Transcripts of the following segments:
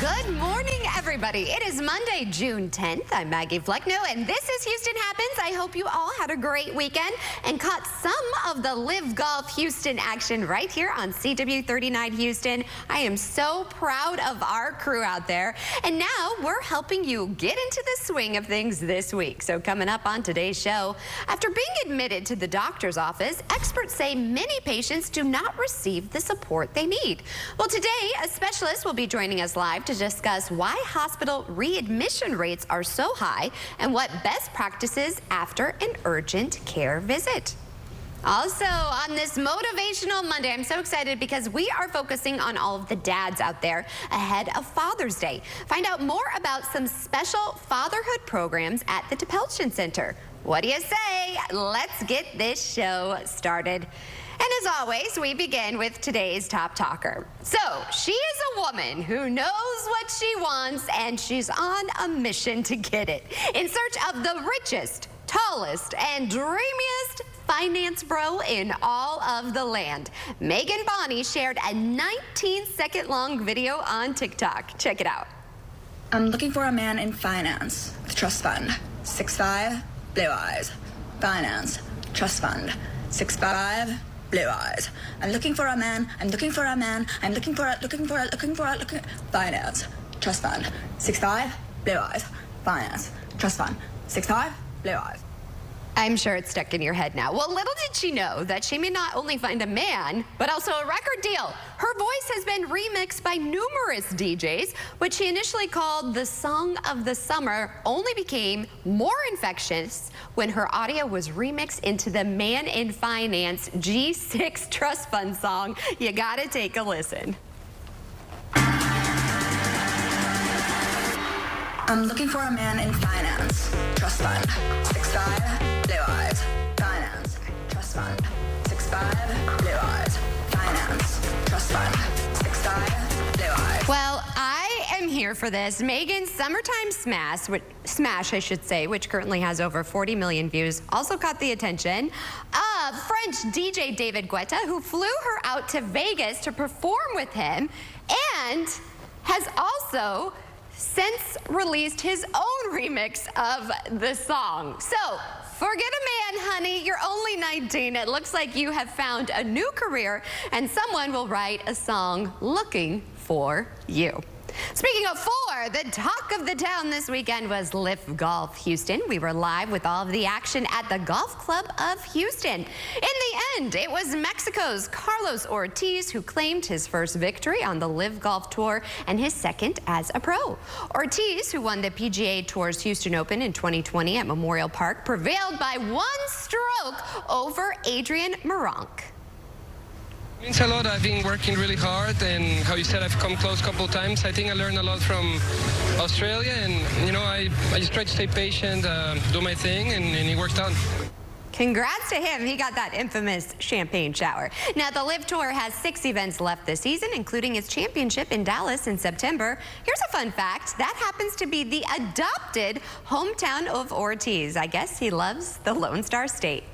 Good morning, everybody. It is Monday, June 10th. I'm Maggie Flecknoe, and this is Houston Happens. I hope you all had a great weekend and caught some of the Live Golf Houston action right here on CW39 Houston. I am so proud of our crew out there. And now we're helping you get into the swing of things this week. So coming up on today's show, after being admitted to the doctor's office, experts say many patients do not receive the support they need. Well, today, a specialist will be joining us live to discuss why hospital readmission rates are so high and what best practices after an urgent care visit. Also, on this motivational Monday, I'm so excited because we are focusing on all of the dads out there ahead of Father's Day. Find out more about some special fatherhood programs at the Depelchin Center. What do you say? Let's get this show started. And as always, we begin with today's top talker. So, she is a woman who knows what she wants, and she's on a mission to get it. In search of the richest, tallest, and dreamiest finance bro in all of the land, Megan Bonney shared a 19-second long video on TikTok. Check it out. I'm looking for a man in finance, with trust fund, 6'5", blue eyes. Finance, trust fund, 6'5", blue eyes. I'm looking for a man, I'm looking for a man, I'm looking for finance, trust fund, 6'5", blue eyes. Finance, trust fund, 6'5", blue eyes. I'm sure it's stuck in your head now. Well, little did she know that she may not only find a man, but also a record deal. Her voice has been remixed by numerous DJs, which she initially called the Song of the Summer, only became more infectious when her audio was remixed into the Man in Finance G6 Trust Fund song. You gotta take a listen. I'm looking for a man in finance, trust fund, 6'5", blue eyes. Finance, trust fund, 6'5", blue eyes. Finance, trust fund, 6'5", blue eyes. Well, I am here for this. Megan's Summertime Smash, I should say, which currently has over 40 million views, also caught the attention of French DJ David Guetta, who flew her out to Vegas to perform with him and has also since released his own remix of the song. So, forget a man, honey. You're only 19. It looks like you have found a new career, and someone will write a song looking for you. Speaking of four, the talk of the town this weekend was Live Golf Houston. We were live with all of the action at the Golf Club of Houston. In the end, it was Mexico's Carlos Ortiz who claimed his first victory on the Live Golf Tour and his second as a pro. Ortiz, who won the PGA Tour's Houston Open in 2020 at Memorial Park, prevailed by one stroke over Adrian Meronk. It means a lot. I've been working really hard, and how you said, I've come close a couple of times. I think I learned a lot from Australia, and you know, I just try to stay patient, do my thing, and it worked out. Congrats to him. He got that infamous champagne shower. Now, the Live Tour has 6 events left this season, including its championship in Dallas in September. Here's a fun fact. That happens to be the adopted hometown of Ortiz. I guess he loves the Lone Star State.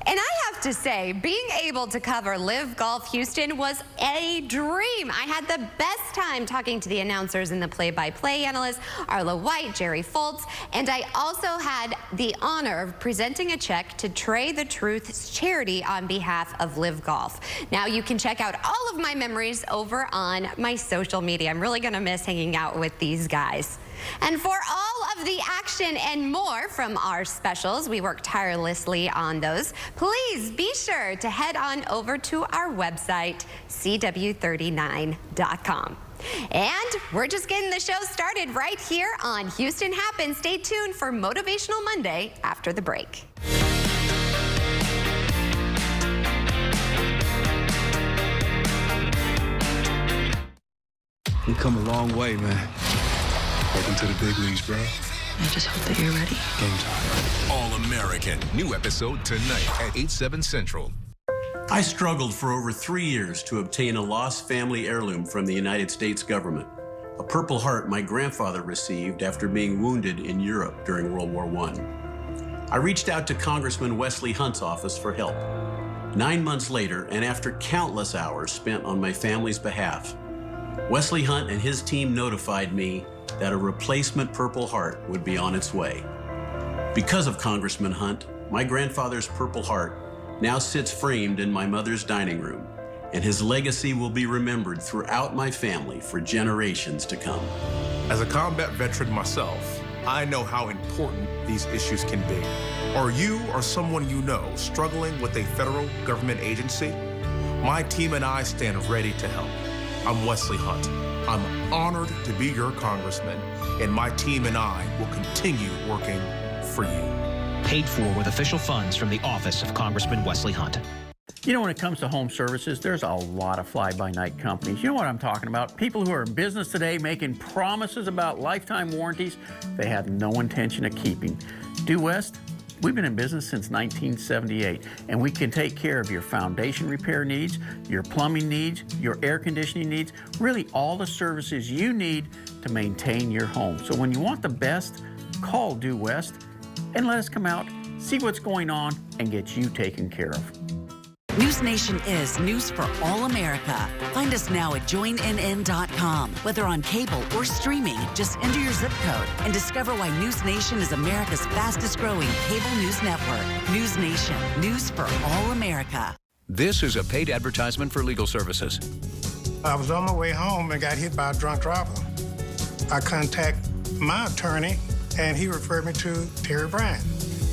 And I have to say, being able to cover Live Golf Houston was a dream. I had the best time talking to the announcers and the play-by-play analysts, Arlo White, Jerry Foltz, and I also had the honor of presenting a check to Trey the Truth's charity on behalf of Live Golf. Now, you can check out all of my memories over on my social media. I'm really going to miss hanging out with these guys. And for all of the action and more from our specials, we work tirelessly on those. Please be sure to head on over to our website, CW39.com. And we're just getting the show started right here on Houston Happens. Stay tuned for Motivational Monday after the break. We've come a long way, man. Welcome to the big leagues, bro. I just hope that you're ready. Game time. All-American. New episode tonight at 8/7 Central. I struggled for over 3 years to obtain a lost family heirloom from the United States government, a Purple Heart my grandfather received after being wounded in Europe during World War I. I reached out to Congressman Wesley Hunt's office for help. 9 months later, and after countless hours spent on my family's behalf, Wesley Hunt and his team notified me that a replacement Purple Heart would be on its way. Because of Congressman Hunt, my grandfather's Purple Heart now sits framed in my mother's dining room, and his legacy will be remembered throughout my family for generations to come. As a combat veteran myself, I know how important these issues can be. Are you or someone you know struggling with a federal government agency? My team and I stand ready to help. I'm Wesley Hunt. I'm honored to be your congressman, and my team and I will continue working for you. Paid for with official funds from the office of Congressman Wesley Hunt. You know, when it comes to home services, there's a lot of fly-by-night companies. You know what I'm talking about? People who are in business today making promises about lifetime warranties they have no intention of keeping. Due West, we've been in business since 1978, and we can take care of your foundation repair needs, your plumbing needs, your air conditioning needs, really all the services you need to maintain your home. So when you want the best, call Due West and let us come out, see what's going on, and get you taken care of. News Nation is news for all America. Find us now at joinnn.com. Whether on cable or streaming, just enter your zip code and discover why News Nation is America's fastest growing cable news network. News Nation, news for all America. This is a paid advertisement for legal services. I was on my way home and got hit by a drunk driver. I contacted my attorney, and he referred me to Terry Bryant.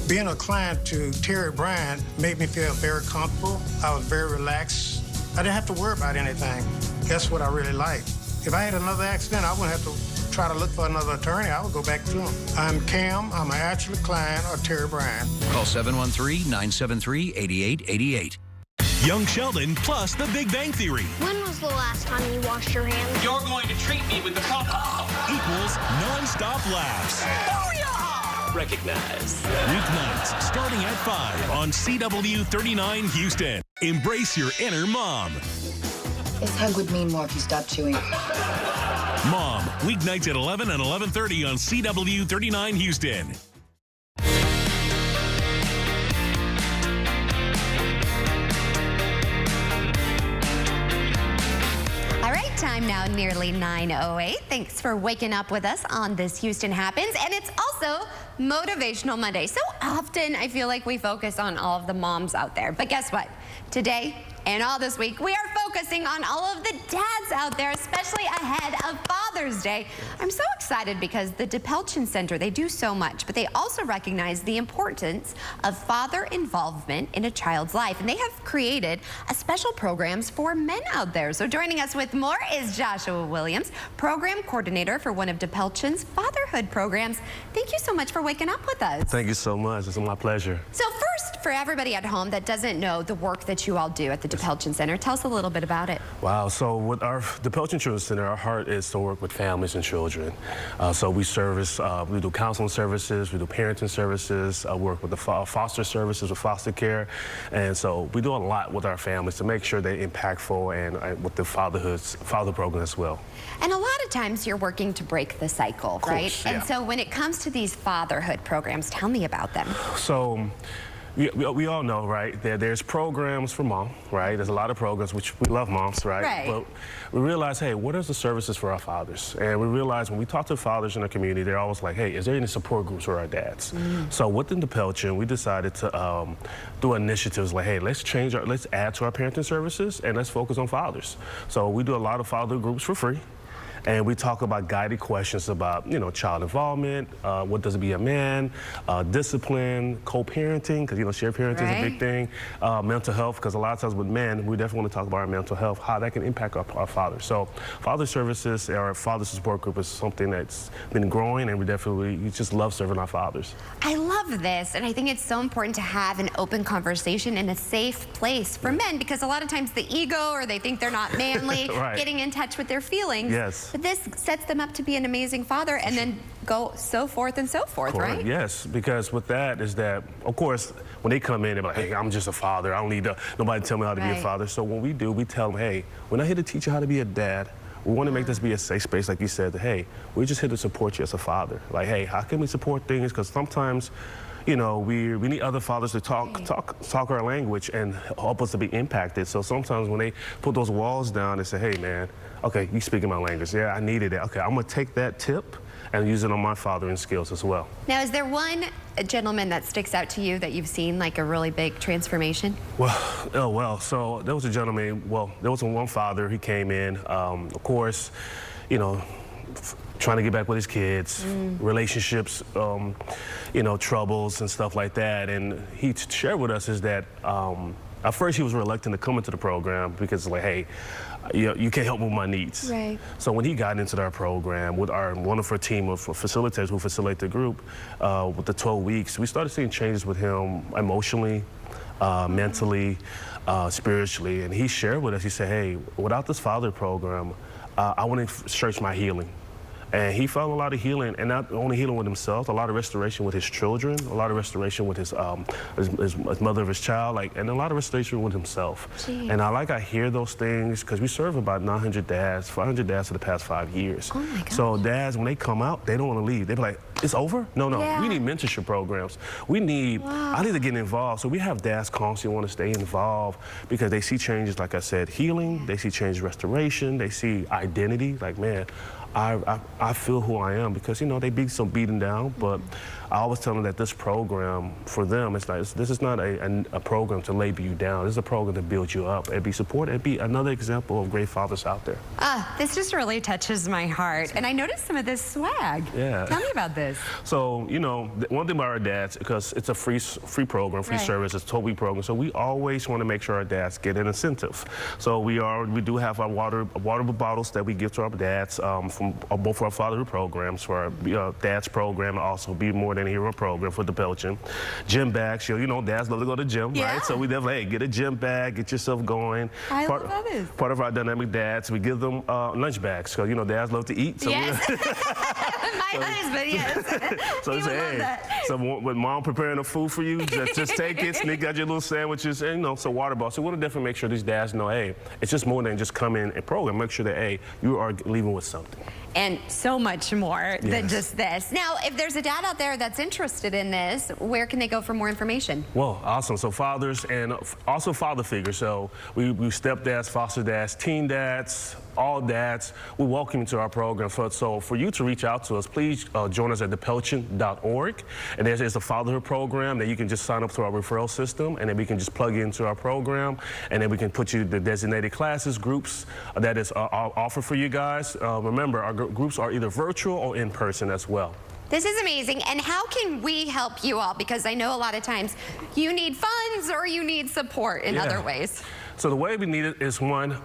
Being a client to Terry Bryant made me feel very comfortable. I was very relaxed. I didn't have to worry about anything. That's what I really liked. If I had another accident, I wouldn't have to try to look for another attorney. I would go back to him. I'm Cam. I'm an actual client of Terry Bryant. Call 713-973-8888. Young Sheldon plus The Big Bang Theory. When was the last time you washed your hands? You're going to treat me with the cup equals non-stop laughs. Booyah! Recognize. Weeknights starting at 5 on CW39 Houston. Embrace your inner mom. This hug would mean more if you stopped chewing. Mom, weeknights at 11 and 11:30 on CW39 Houston. Time now nearly 9:08. Thanks for waking up with us on This Houston Happens. And it's also Motivational Monday. So often I feel like we focus on all of the moms out there. But guess what? Today and all this week, we are focusing on all of the dads out there, especially ahead of Father's Day. I'm so excited because the DePelchin Center, they do so much, but they also recognize the importance of father involvement in a child's life. And they have created a special programs for men out there. So joining us with more is Joshua Williams, program coordinator for one of DePelchin's fatherhood programs. Thank you so much for waking up with us. Thank you so much. It's my pleasure. So first, for everybody at home that doesn't know the work that you all do at the DePelchin Center, tell us a little bit about it. Wow. So with our DePelchin Children's Center, our heart is to work with families and children. So we service, we do counseling services, we do parenting services, work with the foster services with foster care. And so we do a lot with our families to make sure they're impactful and with the father program as well. And a lot of times you're working to break the cycle, right? Yeah. And so when it comes to these fatherhood programs, tell me about them. So we all know, right, there's programs for mom, right? There's a lot of programs, which we love moms, right? But we realize, hey, what are the services for our fathers? And we realize when we talk to fathers in the community, they're always like, hey, is there any support groups for our dads? So within DePelchin, we decided to do initiatives like, hey, let's add to our parenting services and let's focus on fathers. So we do a lot of father groups for free. And we talk about guided questions about, you know, child involvement, what does it be a man, discipline, co-parenting, because, you know, shared parenting is a big thing, mental health, because a lot of times with men, we definitely want to talk about our mental health, how that can impact our fathers. So father services, our father support group is something that's been growing, and we just love serving our fathers. I love this, and I think it's so important to have an open conversation in a safe place for men, because a lot of times the ego, or they think they're not manly, getting in touch with their feelings. Yes. But this sets them up to be an amazing father and then go so forth and so forth, right? Yes, because with that is that, of course, when they come in, they're like, hey, I'm just a father. I don't need nobody to tell me how to be a father. So when we do, we tell them, hey, we're not here to teach you how to be a dad. We want to make this be a safe space, like you said, that, hey, we're just here to support you as a father. Like, hey, how can we support things? Because sometimes you know, we need other fathers to talk our language and help us to be impacted. So sometimes when they put those walls down, they say, hey, man, okay, you speaking my language. Yeah, I needed it. Okay, I'm going to take that tip and use it on my fathering skills as well. Now, is there one gentleman that sticks out to you that you've seen like a really big transformation? Well, so there was a gentleman, there was one father, he came in, of course, you know, trying to get back with his kids, relationships, you know, troubles and stuff like that. And he shared with us is that at first he was reluctant to come into the program because like, hey, you can't help with my needs. Right. So when he got into our program with our wonderful team of facilitators who facilitate the group, with the 12 weeks, we started seeing changes with him emotionally, mentally, spiritually. And he shared with us, he said, hey, without this father program, I want to search my healing. And he found a lot of healing, and not only healing with himself, a lot of restoration with his children, a lot of restoration with his mother of his child, and a lot of restoration with himself. Jeez. And I hear those things because we serve about 900 dads, 500 dads for the past 5 years. Oh my gosh. So dads, when they come out, they don't want to leave. They be like, it's over? No, we need mentorship programs. I need to get involved. So we have dads constantly want to stay involved because they see changes, like I said, healing, they see changes, restoration, they see identity, like, man, I feel who I am because, you know, they be so beaten down, but I always tell them that this program, for them, this is not a program to label you down. This is a program to build you up and be supported and be another example of great fathers out there. This just really touches my heart. And I noticed some of this swag. Yeah. Tell me about this. So, you know, one thing about our dads, because it's a free program, free service, it's a 12-week program, so we always want to make sure our dads get an incentive. So we do have our water bottles that we give to our dads from both our fatherhood programs, for our dad's program, and also Be More Than a Hero program for the Belgian. Gym bags, you know, dads love to go to the gym, right? So we definitely, hey, get a gym bag, get yourself going. I love this. Part of our dynamic dads, we give them lunch bags, because, you know, dads love to eat. So yes. My husband, yes. So say, hey, so when mom preparing the food for you, just take it, sneak out your little sandwiches, and, you know, so water bottles. So we want to definitely make sure these dads know, hey, it's just more than just come in and program. Make sure that, hey, you are leaving with something. And so much more than just this. Now, if there's a dad out there that's interested in this, where can they go for more information? Well, awesome. So fathers and also father figures. So we stepdads, foster dads, teen dads, all dads, we welcome you to our program. So for you to reach out to us, please join us at thepelchin.org. And there's a fatherhood program that you can just sign up to our referral system, and then we can just plug you into our program, and then we can put you the designated classes, groups that is offered for you guys. Remember, our groups are either virtual or in person as well. This is amazing. And how can we help you all? Because I know a lot of times you need funds or you need support in other ways. So the way we need it is, one,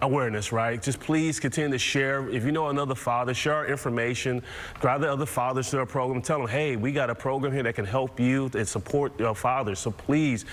awareness, right? Just please continue to share. If you know another father, share our information. Drive the other fathers to our program. Tell them, hey, we got a program here that can help you and support your fathers. So please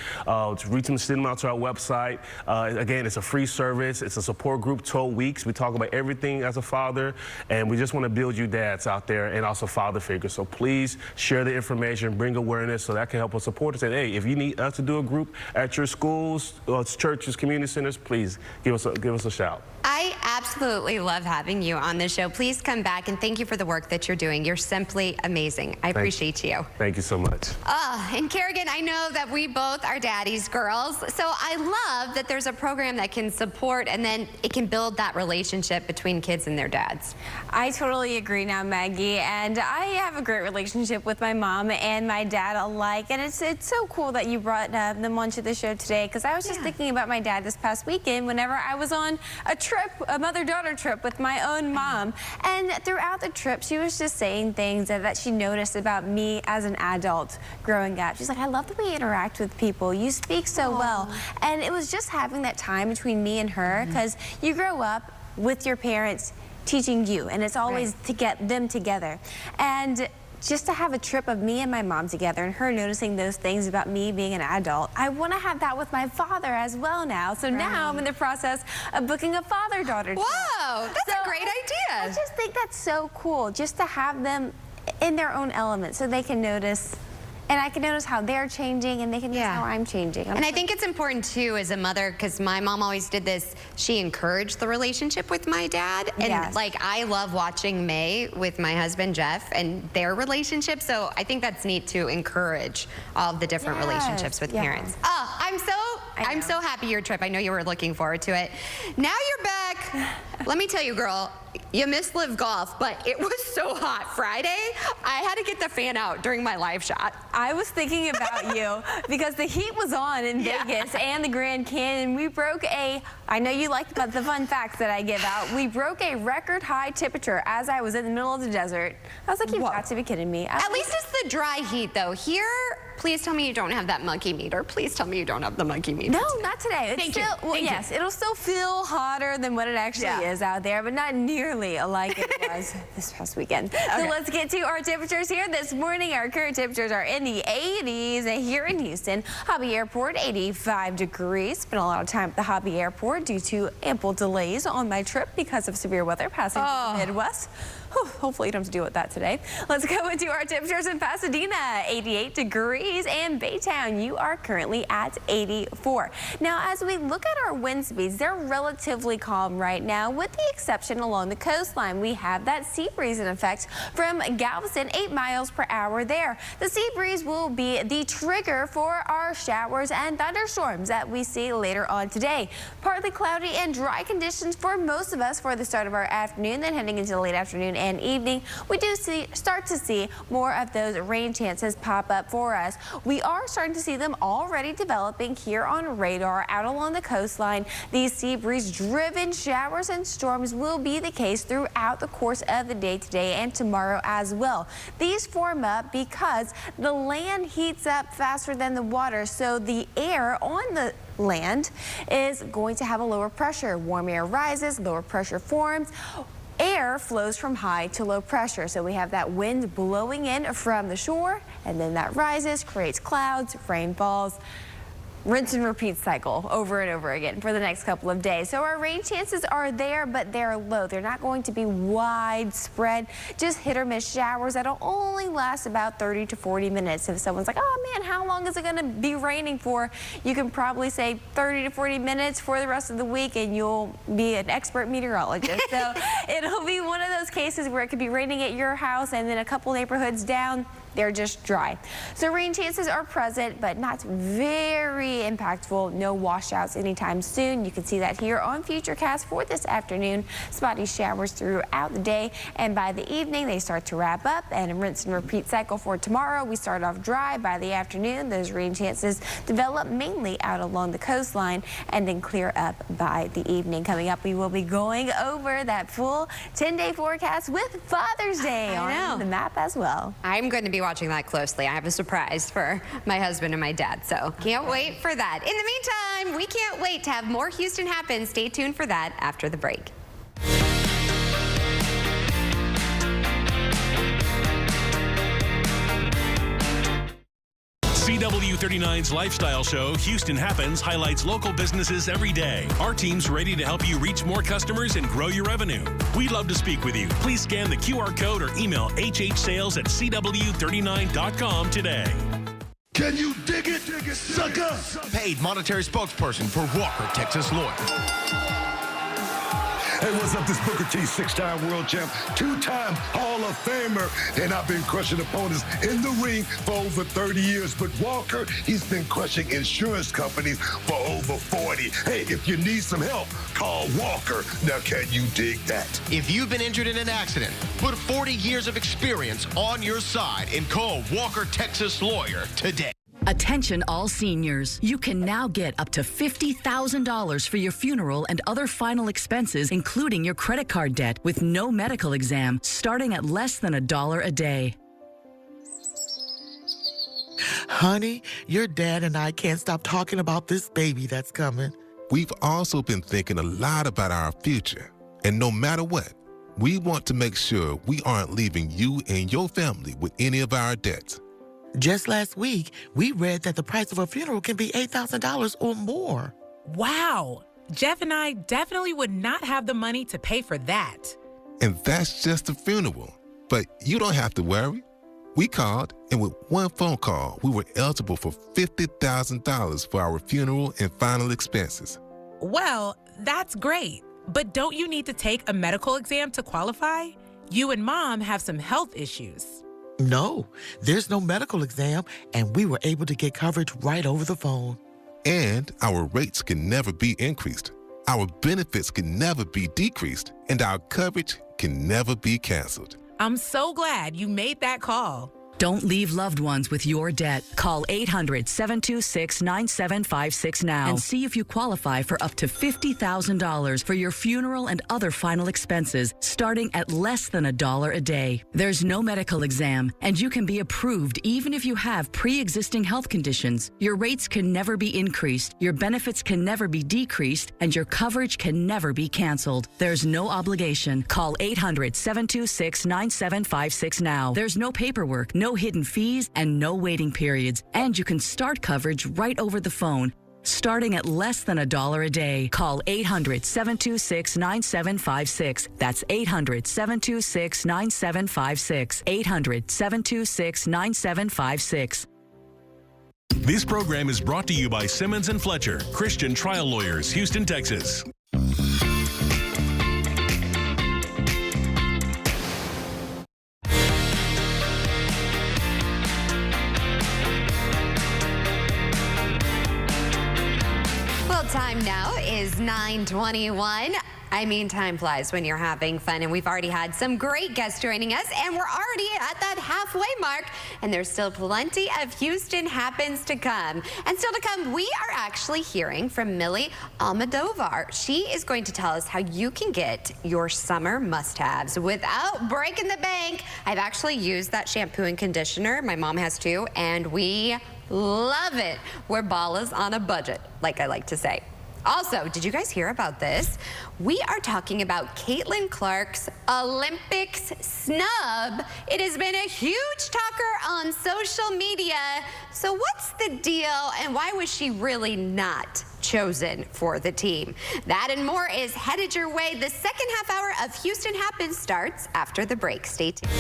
reach them, send them out to our website. Again, it's a free service. It's a support group, 12 weeks. We talk about everything as a father, and we just want to build you dads out there and also father figures. So please share the information, bring awareness, so that can help us support us. And hey, if you need us to do a group at your schools, churches, community centers, please give us a shout. I absolutely love having you on the show. Please come back, and thank you for the work that you're doing. You're simply amazing. I appreciate you. Thank you so much. And Kerrigan, I know that we both are daddy's girls, so I love that there's a program that can support, and then it can build that relationship between kids and their dads. I totally agree now, Maggie, and I have a great relationship with my mom and my dad alike, and it's so cool that you brought them onto the show today, because I was just thinking about my dad this past weekend whenever I was on a trip, a mother-daughter trip with my own mom. And throughout the trip, she was just saying things that she noticed about me as an adult growing up. She's like, I love the way you interact with people. You speak so well. And it was just having that time between me and her, because you grow up with your parents teaching you, and it's always to get them together. And just to have a trip of me and my mom together and her noticing those things about me being an adult, I want to have that with my father as well now. So now I'm in the process of booking a father-daughter trip. Whoa, that's a great idea. I just think that's so cool, just to have them in their own element so they can notice And I can notice how they're changing, and they can notice how I'm changing. And I think it's important, too, as a mother, because my mom always did this. She encouraged the relationship with my dad. And, like, I love watching May with my husband, Jeff, and their relationship. So I think that's neat to encourage all of the different relationships with parents. Oh, I'm so happy your trip. I know you were looking forward to it. Now you're back. Let me tell you, girl, you missed Live Golf, but it was so hot Friday. I had to get the fan out during my live shot. I was thinking about you because the heat was on in Vegas and the Grand Canyon. We broke I know you like the fun facts that I give out. We broke a record high temperature as I was in the middle of the desert. I was like, you've got to be kidding me. At least it's the dry heat, though. Here, please tell me you don't have that monkey meter. Please tell me you don't have the monkey meter. No, not today. Thank you. Well, yes, it'll still feel hotter than what it actually is out there, but not nearly like it was this past weekend. So let's get to our temperatures here this morning. Our current temperatures are in the 80s here in Houston. Hobby Airport, 85 degrees. Spent a lot of time at the Hobby Airport due to ample delays on my trip because of severe weather passing through the Midwest. Whew, hopefully you don't have to deal with that today. Let's go into our temperatures in Pasadena, 88 degrees, and Baytown, you are currently at 84. Now, as we look at our wind speeds, they're relatively calm right now, with the exception along the coastline. We have that sea breeze in effect from Galveston, 8 miles per hour there. The sea breeze will be the trigger for our showers and thunderstorms that we see later on today. Partly cloudy and dry conditions for most of us for the start of our afternoon, then heading into the late afternoon and evening, we do start to see more of those rain chances pop up for us. We are starting to see them already developing here on radar out along the coastline. These sea breeze driven showers and storms will be the case throughout the course of the day today and tomorrow as well. These form up because the land heats up faster than the water, so the air on the land is going to have a lower pressure. Warm air rises, lower pressure forms. Air flows from high to low pressure, so we have that wind blowing in from the shore, and then that rises, creates clouds, rain falls. Rinse and repeat cycle over and over again for the next couple of days. So our rain chances are there, but they're low. They're not going to be widespread, just hit or miss showers that'll only last about 30 to 40 minutes. If someone's like, oh man, how long is it going to be raining for? You can probably say 30 to 40 minutes for the rest of the week, and you'll be an expert meteorologist. So it'll be one of those cases where it could be raining at your house, and then a couple neighborhoods down, they're just dry. So rain chances are present, but not very impactful. No washouts anytime soon. You can see that here on Futurecast for this afternoon. Spotty showers throughout the day, and by the evening they start to wrap up, and rinse and repeat cycle for tomorrow. We start off dry. By the afternoon, those rain chances develop mainly out along the coastline and then clear up by the evening. Coming up, we will be going over that full 10-day forecast with Father's Day on the map as well. I'm going to be watching that closely. I have a surprise for my husband and my dad, so can't wait for that. In the meantime, we can't wait to have more Houston Happens. Stay tuned for that after the break. CW39's lifestyle show, Houston Happens, highlights local businesses every day. Our team's ready to help you reach more customers and grow your revenue. We'd love to speak with you. Please scan the QR code or email hhsales@cw39.com today. Can you dig it, sucker? Paid monetary spokesperson for Walker, Texas Lawyer. Hey, what's up? This Booker T, 6-time world champ, 2-time Hall of Famer. And I've been crushing opponents in the ring for over 30 years. But Walker, he's been crushing insurance companies for over 40. Hey, if you need some help, call Walker. Now, can you dig that? If you've been injured in an accident, put 40 years of experience on your side and call Walker, Texas Lawyer today. Attention all seniors. You can now get up to $50,000 for your funeral and other final expenses, including your credit card debt, with no medical exam, starting at less than $1 a day. Honey, your dad and I can't stop talking about this baby that's coming. We've also been thinking a lot about our future. And no matter what, we want to make sure we aren't leaving you and your family with any of our debts. Just last week, we read that the price of a funeral can be $8,000 or more. Wow. Jeff and I definitely would not have the money to pay for that. And that's just the funeral. But you don't have to worry. We called, and with one phone call, we were eligible for $50,000 for our funeral and final expenses. Well, that's great. But don't you need to take a medical exam to qualify? You and Mom have some health issues. No, there's no medical exam, and we were able to get coverage right over the phone. And our rates can never be increased. Our benefits can never be decreased, and our coverage can never be canceled. I'm so glad you made that call. Don't leave loved ones with your debt. Call 800-726-9756 now and see if you qualify for up to $50,000 for your funeral and other final expenses, starting at less than $1 a day. There's no medical exam, and you can be approved even if you have pre-existing health conditions. Your rates can never be increased, your benefits can never be decreased, and your coverage can never be canceled. There's no obligation. Call 800-726-9756 now. There's no paperwork, no hidden fees, and no waiting periods. And you can start coverage right over the phone, starting at less than $1 a day. Call 800-726-9756. That's 800-726-9756. 800-726-9756. This program is brought to you by Simmons & Fletcher, Christian Trial Lawyers, Houston, Texas. Time now is 9:21. I mean, time flies when you're having fun, and we've already had some great guests joining us, and we're already at that halfway mark, and there's still plenty of Houston Happens to come. And still to come, we are actually hearing from Millie Almodovar. She is going to tell us how you can get your summer must-haves without breaking the bank. I've actually used that shampoo and conditioner. My mom has too, and we love it. We're ballas on a budget, like I like to say. Also, did you guys hear about this? We are talking about Caitlin Clark's Olympics snub. It has been a huge talker on social media. So what's the deal, and why was she really not chosen for the team? That and more is headed your way. The second half hour of Houston Happens starts after the break. Stay tuned.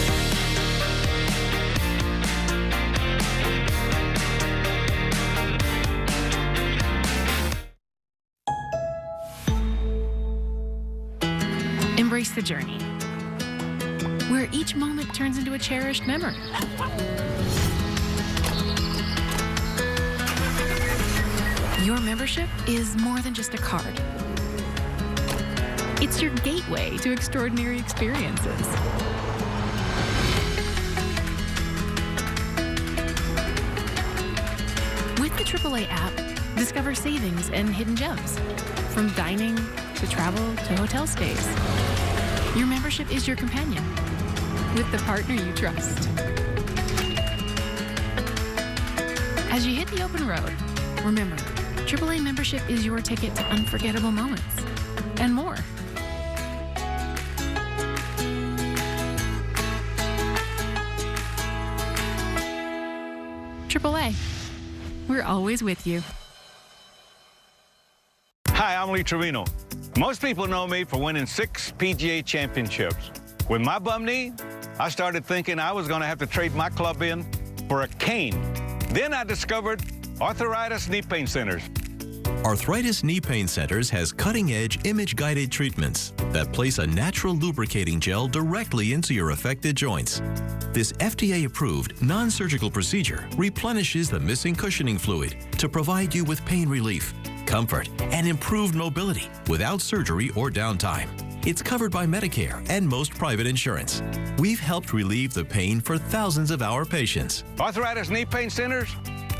Embrace the journey, where each moment turns into a cherished memory. Your membership is more than just a card. It's your gateway to extraordinary experiences. With the AAA app, discover savings and hidden gems, from dining to travel to hotel stays. Your membership is your companion, with the partner you trust. As you hit the open road, remember, AAA membership is your ticket to unforgettable moments and more. AAA, we're always with you. Hi, I'm Lee Trevino. Most people know me for winning 6 PGA championships. With my bum knee, I started thinking I was going to have to trade my club in for a cane. Then I discovered Arthritis Knee Pain Centers. Arthritis Knee Pain Centers has cutting-edge image-guided treatments that place a natural lubricating gel directly into your affected joints. This FDA-approved, non-surgical procedure replenishes the missing cushioning fluid to provide you with pain relief, comfort, and improved mobility without surgery or downtime. It's covered by Medicare and most private insurance. We've helped relieve the pain for thousands of our patients. Arthritis Knee Pain Centers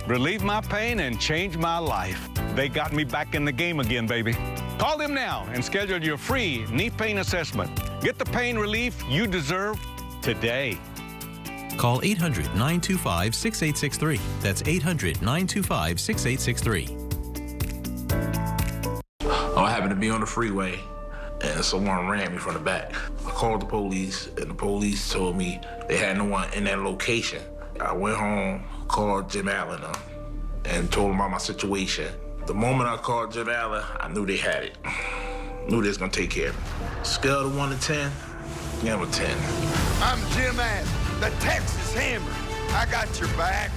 relieve my pain and change my life. They got me back in the game again, baby. Call them now and schedule your free knee pain assessment. Get the pain relief you deserve today. Call 800-925-6863. That's 800-925-6863. I happened to be on the freeway, and someone ran me from the back. I called the police, and the police told me they had no one in that location. I went home, called Jim Allen and told him about my situation. The moment I called Jim Allen, I knew they had it. Knew they was gonna take care of me. Scale of 1 to 10, give him a 10. I'm Jim Allen. The Texas Hammer. I got your back.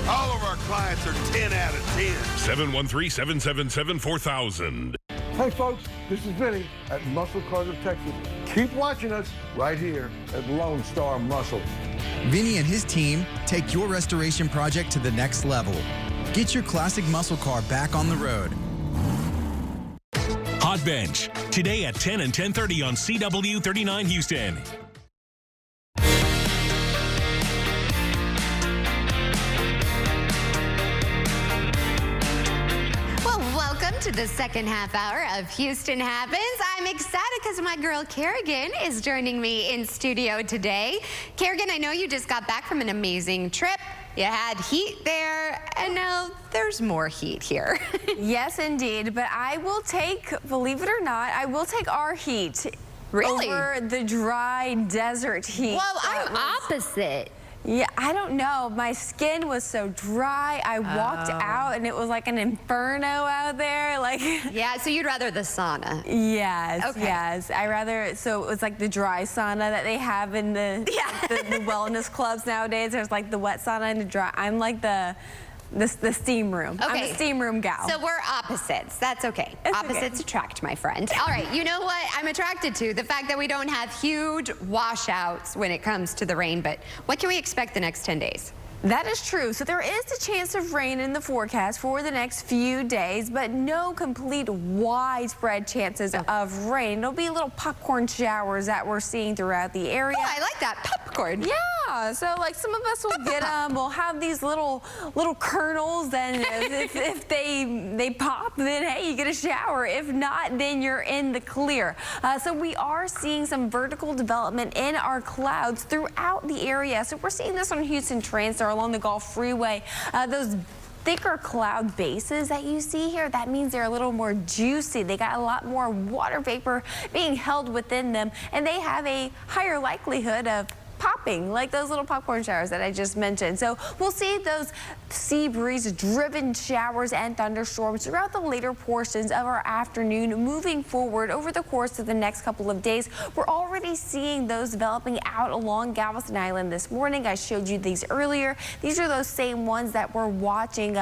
All of our clients are 10 out of 10. 713-777-4000. Hey folks, this is Vinny at Muscle Cars of Texas. Keep watching us right here at Lone Star Muscle. Vinny and his team take your restoration project to the next level. Get your classic muscle car back on the road. Hot Bench, today at 10 and 10:30 on CW 39 Houston. To the second half hour of Houston Happens. I'm excited because my girl Kerrigan is joining me in studio today. Kerrigan, I know you just got back from an amazing trip. You had heat there, and now there's more heat here. Yes, indeed. But I will take, believe it or not, I will take our heat. Really? Over the dry desert heat. Well, I'm opposite. Yeah, I don't know. My skin was so dry. I walked out and it was like an inferno out there. Like, yeah, so you'd rather the sauna? Yes, okay. Yes. I rather, so it was like the dry sauna that they have in the wellness clubs nowadays. There's like the wet sauna and the dry. I'm like the steam room. Okay. I'm a steam room gal. So we're opposites. That's okay. Opposites attract, my friend. All right, you know what I'm attracted to? The fact that we don't have huge washouts when it comes to the rain, but what can we expect the next 10 days? That is true. So there is a chance of rain in the forecast for the next few days, but no complete widespread chances of rain. There'll be little popcorn showers that we're seeing throughout the area. Oh, I like that, popcorn. Yeah, so like some of us will get them. We'll have these little kernels, and if they pop, then hey, you get a shower. If not, then you're in the clear. So we are seeing some vertical development in our clouds throughout the area. So we're seeing this on Houston Transit along the Gulf Freeway. Those thicker cloud bases that you see here, that means they're a little more juicy. They got a lot more water vapor being held within them, and they have a higher likelihood of popping, like those little popcorn showers that I just mentioned. So we'll see those sea breeze driven showers and thunderstorms throughout the later portions of our afternoon. Moving forward over the course of the next couple of days, we're already seeing those developing out along Galveston Island this morning. I showed you these earlier. These are those same ones that we're watching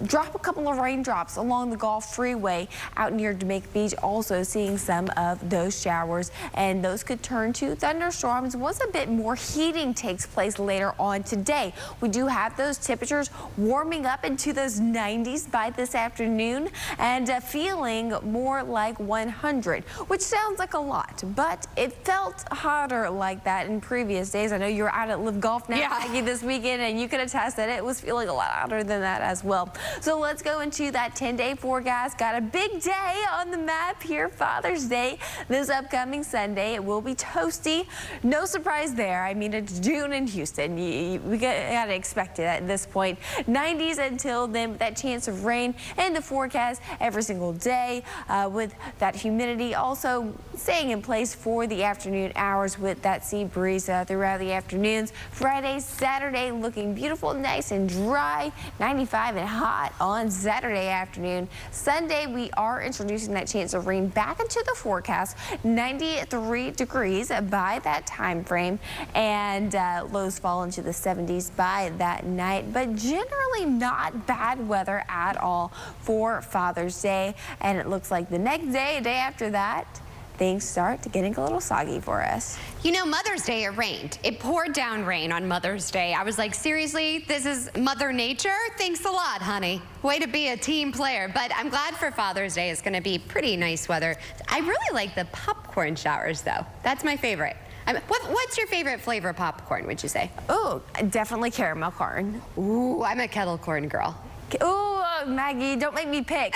drop a couple of raindrops along the Gulf Freeway out near Jamaica Beach. Also seeing some of those showers, and those could turn to thunderstorms once a bit more heating takes place later on today. We do have those temperatures warming up into those 90s by this afternoon, and feeling more like 100, which sounds like a lot, but it felt hotter like that in previous days. I know you were out at Live Golf now, Maggie, this weekend, and you can attest that it was feeling a lot hotter than that as well. So let's go into that 10-day forecast. Got a big day on the map here, Father's Day, this upcoming Sunday. It will be toasty. No surprise there. I mean, it's June in Houston. We got to expect it at this point. 90s until then, that chance of rain in the forecast every single day with that humidity also staying in place for the afternoon hours with that sea breeze throughout the afternoons. Friday, Saturday looking beautiful, nice and dry, 95 and hot on Saturday afternoon. Sunday, we are introducing that chance of rain back into the forecast, 93 degrees by that time frame, and lows fall into the 70s by that night, but generally not bad weather at all for Father's Day. And it looks like the next day, a day after that, things start getting a little soggy for us. You know, Mother's Day, it rained. It poured down rain on Mother's Day. I was like, seriously, this is Mother Nature? Thanks a lot, honey. Way to be a team player. But I'm glad for Father's Day. It's going to be pretty nice weather. I really like the popcorn showers, though. That's my favorite. What's your favorite flavor of popcorn, would you say? Oh, definitely caramel corn. Ooh, I'm a kettle corn girl. Ooh, Maggie, don't make me pick.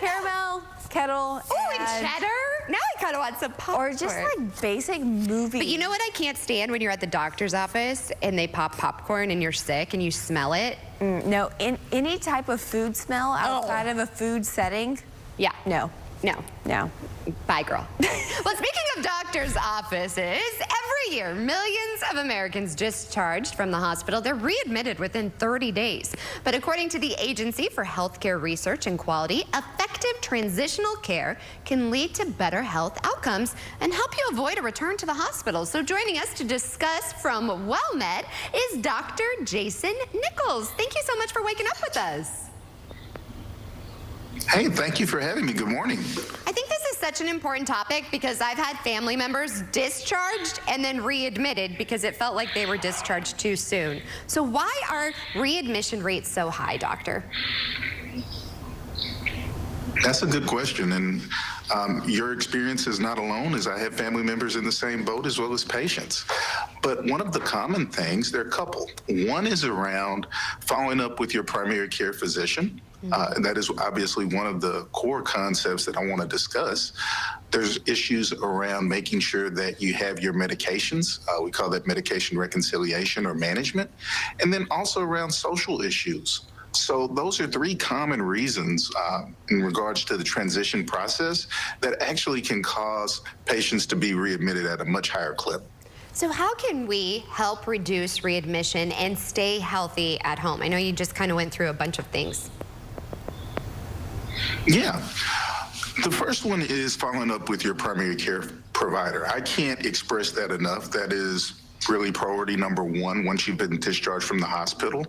Caramel, kettle, and cheddar? Now I kind of want some popcorn. Or just like basic movie. But you know what I can't stand when you're at the doctor's office and they pop popcorn and you're sick and you smell it? No, in any type of food smell outside of a food setting? Yeah. No. No. No. Bye, girl. Well, speaking of doctor's offices, every year, millions of Americans discharged from the hospital, they're readmitted within 30 days. But according to the Agency for Healthcare Research and Quality, effective transitional care can lead to better health outcomes and help you avoid a return to the hospital. So joining us to discuss from WellMed is Dr. Jason Nichols. Thank you so much for waking up with us. Hey, thank you for having me. Good morning. I think this is such an important topic because I've had family members discharged and then readmitted because it felt like they were discharged too soon. So why are readmission rates so high, doctor? That's a good question, and your experience is not alone, as I have family members in the same boat as well as patients. But one of the common things, there are a couple. One is around following up with your primary care physician. And that is obviously one of the core concepts that I want to discuss. There's issues around making sure that you have your medications. We call that medication reconciliation or management. And then also around social issues. So those are three common reasons in regards to the transition process that actually can cause patients to be readmitted at a much higher clip. So how can we help reduce readmission and stay healthy at home? I know you just kind of went through a bunch of things. Yeah. The first one is following up with your primary care provider. I can't express that enough. That is really priority number one once you've been discharged from the hospital.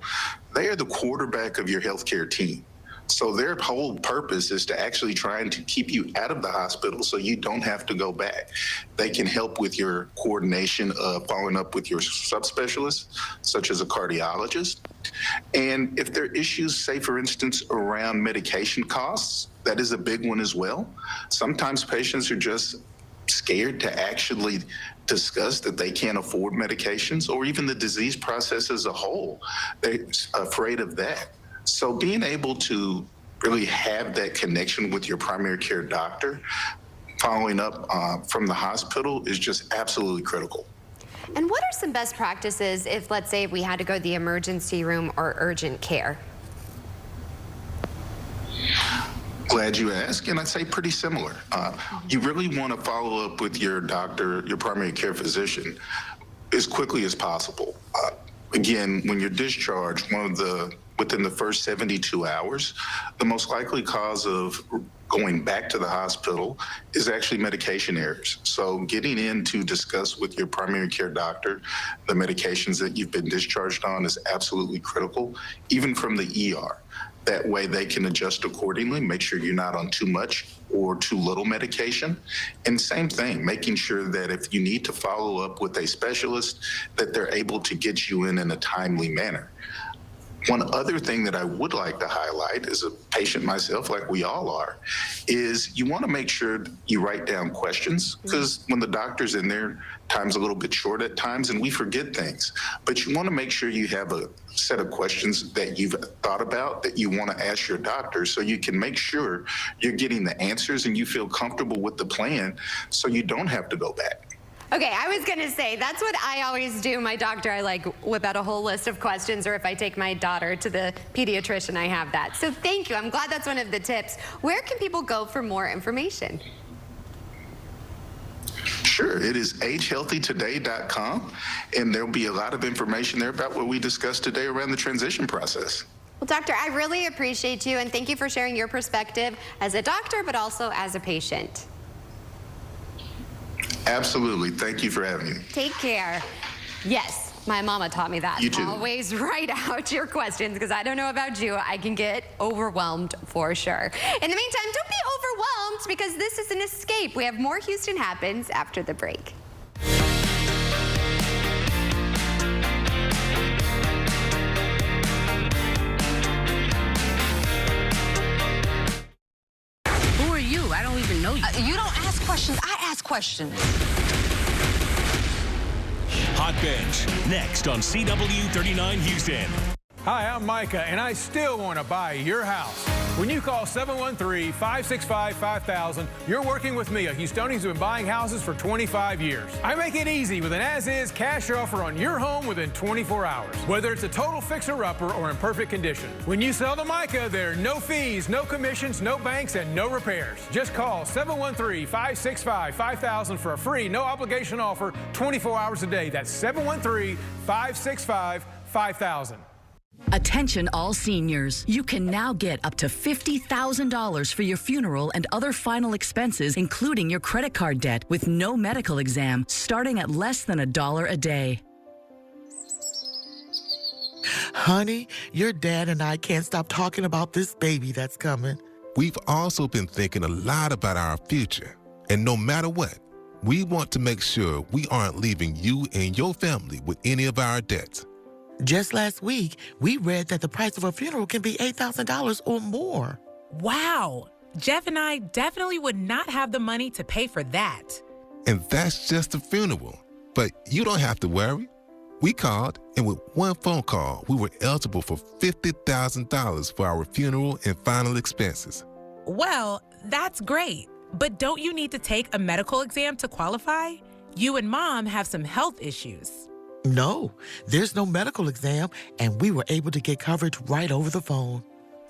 They are the quarterback of your healthcare team. So their whole purpose is to actually trying to keep you out of the hospital so you don't have to go back. They can help with your coordination of following up with your subspecialists, such as a cardiologist. And if there are issues, say for instance, around medication costs, that is a big one as well. Sometimes patients are just scared to actually discuss that they can't afford medications or even the disease process as a whole. They're afraid of that. So being able to really have that connection with your primary care doctor, following up from the hospital is just absolutely critical. And what are some best practices if, let's say, we had to go to the emergency room or urgent care? Glad you asked, and I'd say pretty similar. You really want to follow up with your doctor, your primary care physician, as quickly as possible. Again, when you're discharged, within the first 72 hours, the most likely cause of going back to the hospital is actually medication errors. So getting in to discuss with your primary care doctor the medications that you've been discharged on is absolutely critical, even from the ER. That way they can adjust accordingly, make sure you're not on too much or too little medication. And same thing, making sure that if you need to follow up with a specialist, that they're able to get you in a timely manner. One other thing that I would like to highlight as a patient myself, like we all are, is you want to make sure you write down questions, because when the doctor's in there, time's a little bit short at times and we forget things. But you want to make sure you have a set of questions that you've thought about that you want to ask your doctor so you can make sure you're getting the answers and you feel comfortable with the plan so you don't have to go back. Okay, I was gonna say, that's what I always do. My doctor, I like whip out a whole list of questions, or if I take my daughter to the pediatrician, I have that. So thank you, I'm glad that's one of the tips. Where can people go for more information? Sure, it is agehealthytoday.com, and there'll be a lot of information there about what we discussed today around the transition process. Well, doctor, I really appreciate you, and thank you for sharing your perspective as a doctor, but also as a patient. Absolutely. Thank you for having me. Take care. Yes, my mama taught me that. You too. Always write out your questions, because I don't know about you, I can get overwhelmed for sure. In the meantime, don't be overwhelmed, because this is an escape. We have more Houston Happens after the break. Who are you? I don't even know you. You don't ask questions. I ask questions. Hot Bench, next on CW39 Houston. Hi, I'm Micah, and I still want to buy your house. When you call 713-565-5000, you're working with me, a Houstonian who's been buying houses for 25 years. I make it easy with an as-is cash offer on your home within 24 hours, whether it's a total fixer-upper or in perfect condition. When you sell to Micah, there are no fees, no commissions, no banks, and no repairs. Just call 713-565-5000 for a free, no-obligation offer 24 hours a day. That's 713-565-5000. Attention all seniors. You can now get up to $50,000 for your funeral and other final expenses, including your credit card debt, with no medical exam, starting at less than $1 a day. Honey, your dad and I can't stop talking about this baby that's coming. We've also been thinking a lot about our future. And no matter what, we want to make sure we aren't leaving you and your family with any of our debts. Just last week, we read that the price of a funeral can be $8,000 or more. Wow. Jeff and I definitely would not have the money to pay for that. And that's just a funeral. But you don't have to worry. We called, and with one phone call, we were eligible for $50,000 for our funeral and final expenses. Well, that's great. But don't you need to take a medical exam to qualify? You and Mom have some health issues. No, there's no medical exam, and we were able to get coverage right over the phone.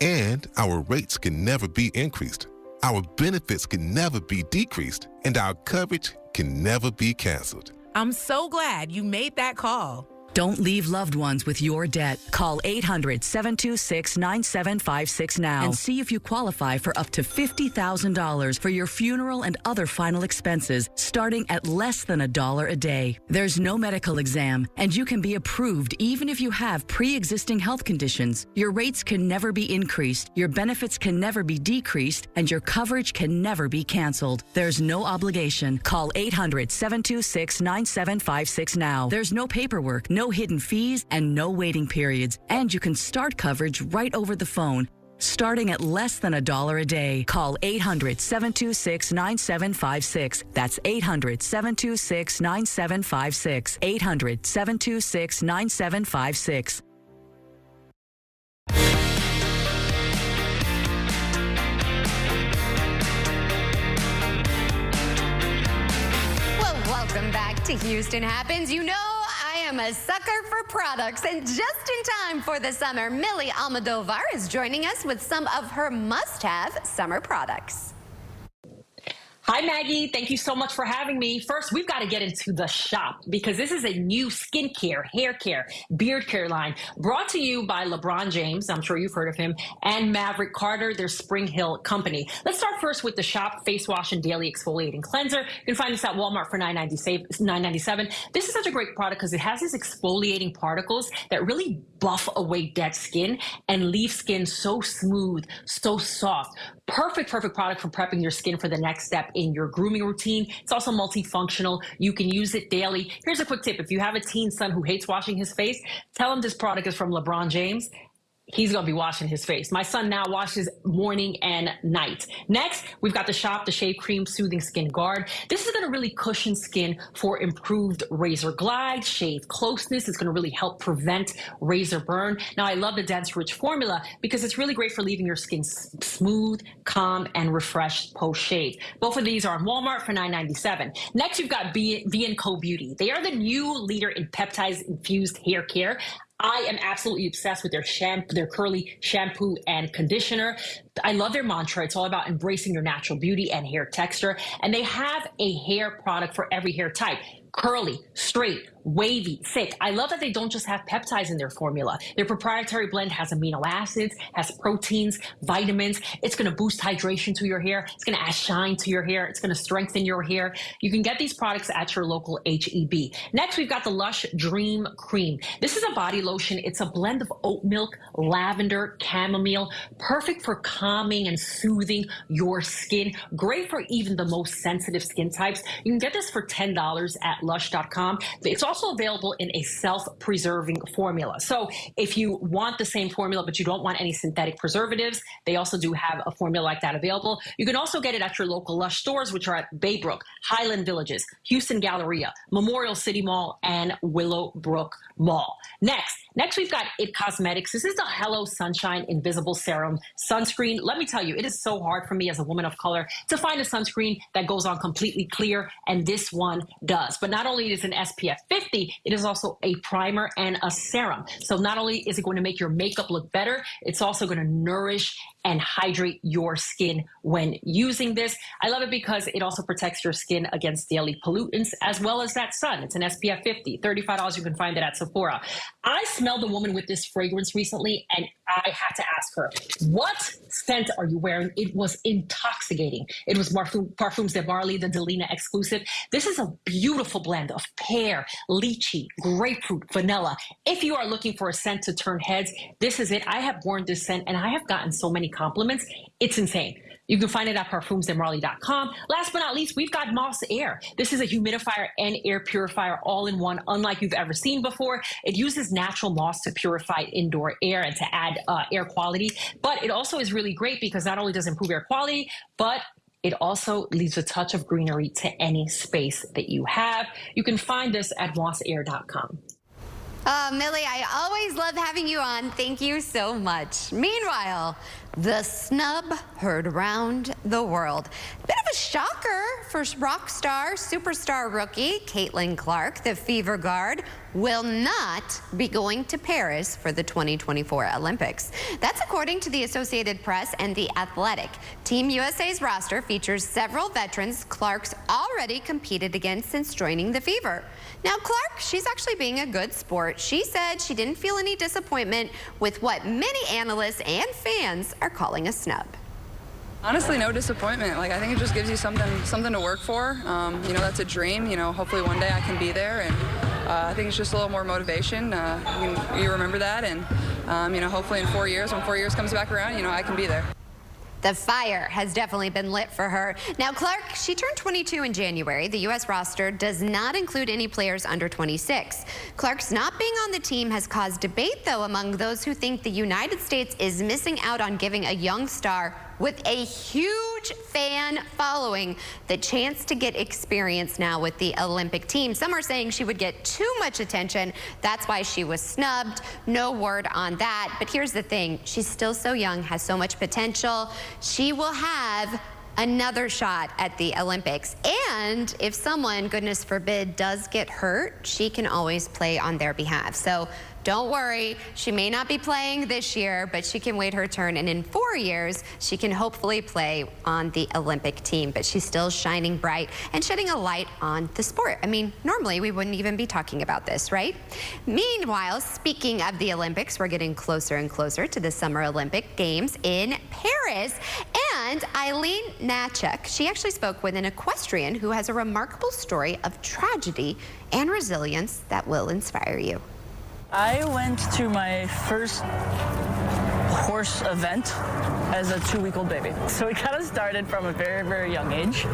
And our rates can never be increased. Our benefits can never be decreased, and our coverage can never be canceled. I'm so glad you made that call. Don't leave loved ones with your debt. Call 800-726-9756 now and see if you qualify for up to $50,000 for your funeral and other final expenses, starting at less than $1 a day. There's no medical exam, and you can be approved even if you have pre-existing health conditions. Your rates can never be increased, your benefits can never be decreased, and your coverage can never be canceled. There's no obligation. Call 800-726-9756 now. There's no paperwork, no hidden fees, and no waiting periods. And you can start coverage right over the phone, starting at less than $1 a day. Call 800-726-9756. That's 800-726-9756. 800-726-9756. Well, welcome back to Houston Happens. You know, I am a sucker for products, and just in time for the summer, Millie Almodovar is joining us with some of her must-have summer products. Hi, Maggie. Thank you so much for having me. First, we've got to get into the shop because this is a new skincare, hair care, beard care line brought to you by LeBron James. I'm sure you've heard of him, and Maverick Carter, their Spring Hill company. Let's start first with the shop face wash and daily exfoliating cleanser. You can find this at Walmart for $9.97. This is such a great product because it has these exfoliating particles that really buff away dead skin and leave skin so smooth, so soft. Perfect product for prepping your skin for the next step in your grooming routine. It's also multifunctional. You can use it daily. Here's a quick tip. If you have a teen son who hates washing his face, tell him this product is from LeBron James. He's going to be washing his face. My son now washes morning and night. Next, we've got the Shop, the Shave Cream Soothing Skin Guard. This is going to really cushion skin for improved razor glide, shave closeness. It's going to really help prevent razor burn. Now, I love the Dense Rich formula because it's really great for leaving your skin smooth, calm, and refreshed post-shave. Both of these are on Walmart for $9.97. Next, you've got B&Co Beauty. They are the new leader in peptides-infused hair care. I am absolutely obsessed with their curly shampoo and conditioner. I love their mantra. It's all about embracing your natural beauty and hair texture. And they have a hair product for every hair type. Curly, straight, wavy, thick. I love that they don't just have peptides in their formula. Their proprietary blend has amino acids, has proteins, vitamins. It's going to boost hydration to your hair. It's going to add shine to your hair. It's going to strengthen your hair. You can get these products at your local H-E-B. Next, we've got the Lush Dream Cream. This is a body lotion. It's a blend of oat milk, lavender, chamomile, perfect for calming and soothing your skin. Great for even the most sensitive skin types. You can get this for $10 at lush.com. It's also available in a self-preserving formula. So if you want the same formula, but you don't want any synthetic preservatives, they also do have a formula like that available. You can also get it at your local Lush stores, which are at Baybrook, Highland Villages, Houston Galleria, Memorial City Mall, and Willowbrook Mall. Next, Next, we've got It Cosmetics. This is the Hello Sunshine Invisible Serum Sunscreen. Let me tell you, it is so hard for me as a woman of color to find a sunscreen that goes on completely clear, and this one does. But not only is it an SPF 50, it is also a primer and a serum. So not only is it going to make your makeup look better, it's also going to nourish and hydrate your skin when using this. I love it because it also protects your skin against daily pollutants as well as that sun. It's an SPF 50, $35. You can find it at Sephora. I smelled a woman with this fragrance recently, and I had to ask her, what scent are you wearing? It was intoxicating. It was Parfums de Marly, the Delina exclusive. This is a beautiful blend of pear, lychee, grapefruit, vanilla. If you are looking for a scent to turn heads, this is it. I have worn this scent, and I have gotten so many compliments. It's insane. You can find it at parfumsdemarly.com. Last but not least, we've got Moss Air. This is a humidifier and air purifier all in one, unlike you've ever seen before. It uses natural moss to purify indoor air and to add air quality. But it also is really great because not only does it improve air quality, but it also leaves a touch of greenery to any space that you have. You can find this at mossair.com. Oh, Millie, I always love having you on. Thank you so much. Meanwhile, the snub heard around the world. Bit of a shocker for rock star, superstar rookie Caitlin Clark. The Fever Guard will not be going to Paris for the 2024 Olympics. That's according to the Associated Press and The Athletic. Team USA's roster features several veterans Clark's already competed against since joining the Fever. Now, Clark, she's actually being a good sport. She said she didn't feel any disappointment with what many analysts and fans are calling a snub. Honestly, no disappointment. Like, I think it just gives you something to work for. You know, that's a dream. You know, hopefully one day I can be there, and I think it's just a little more motivation. You remember that, and you know, hopefully in 4 years, when 4 years comes back around, you know, I can be there. The fire has definitely been lit for her. Now, Clark, she turned 22 in January. The U.S. roster does not include any players under 26. Clark's not being on the team has caused debate, though, among those who think the United States is missing out on giving a young star with a huge fan following the chance to get experience now with the Olympic team. Some are saying she would get too much attention. That's why she was snubbed. No word on that. But here's the thing. She's still so young, has so much potential. She will have another shot at the Olympics. And if someone, goodness forbid, does get hurt, she can always play on their behalf. So don't worry, she may not be playing this year, but she can wait her turn, and in 4 years, she can hopefully play on the Olympic team. But she's still shining bright and shedding a light on the sport. I mean, normally we wouldn't even be talking about this, right? Meanwhile, speaking of the Olympics, we're getting closer and closer to the Summer Olympic Games in Paris. And Eileen Natchuk, she actually spoke with an equestrian who has a remarkable story of tragedy and resilience that will inspire you. I went to my first horse event as a 2-week-old baby. So it kind of started from a very, very young age.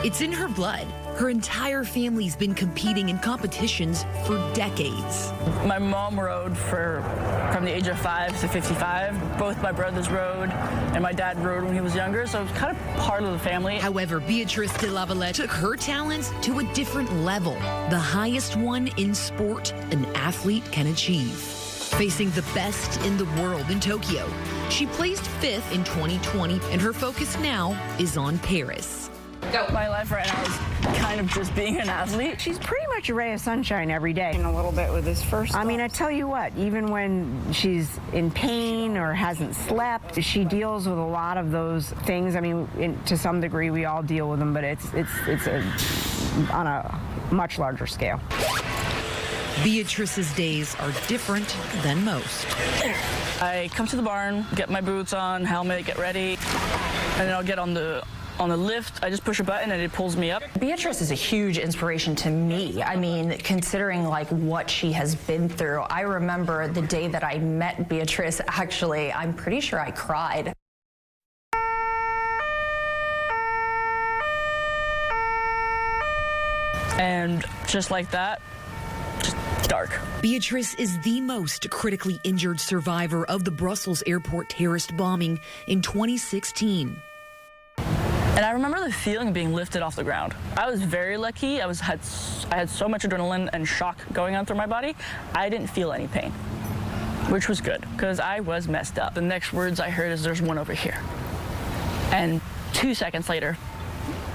It's in her blood. Her entire family's been competing in competitions for decades. My mom rode from the age of 5 to 55. Both my brothers rode, and my dad rode when he was younger, so it was kind of part of the family. However, Beatrice de Lavalette took her talents to a different level, the highest one in sport an athlete can achieve. Facing the best in the world in Tokyo, she placed 5th in 2020, and her focus now is on Paris. My life right now is kind of just being an athlete. She's pretty much a ray of sunshine every day. And a little bit with this first. I mean, I tell you what, even when she's in pain or hasn't slept, she deals with a lot of those things. I mean, to some degree, we all deal with them, but it's on a much larger scale. Beatrice's days are different than most. I come to the barn, get my boots on, helmet, get ready, and then I'll get on the lift. I just push a button and it pulls me up. Beatrice is a huge inspiration to me. I mean, considering like what she has been through. I remember the day that I met Beatrice, actually, I'm pretty sure I cried. And just like that, just dark. Beatrice is the most critically injured survivor of the Brussels airport terrorist bombing in 2016. And I remember the feeling of being lifted off the ground. I was very lucky. I had so much adrenaline and shock going on through my body. I didn't feel any pain. which was good because I was messed up. The next words I heard is, "There's one over here." And 2 seconds later,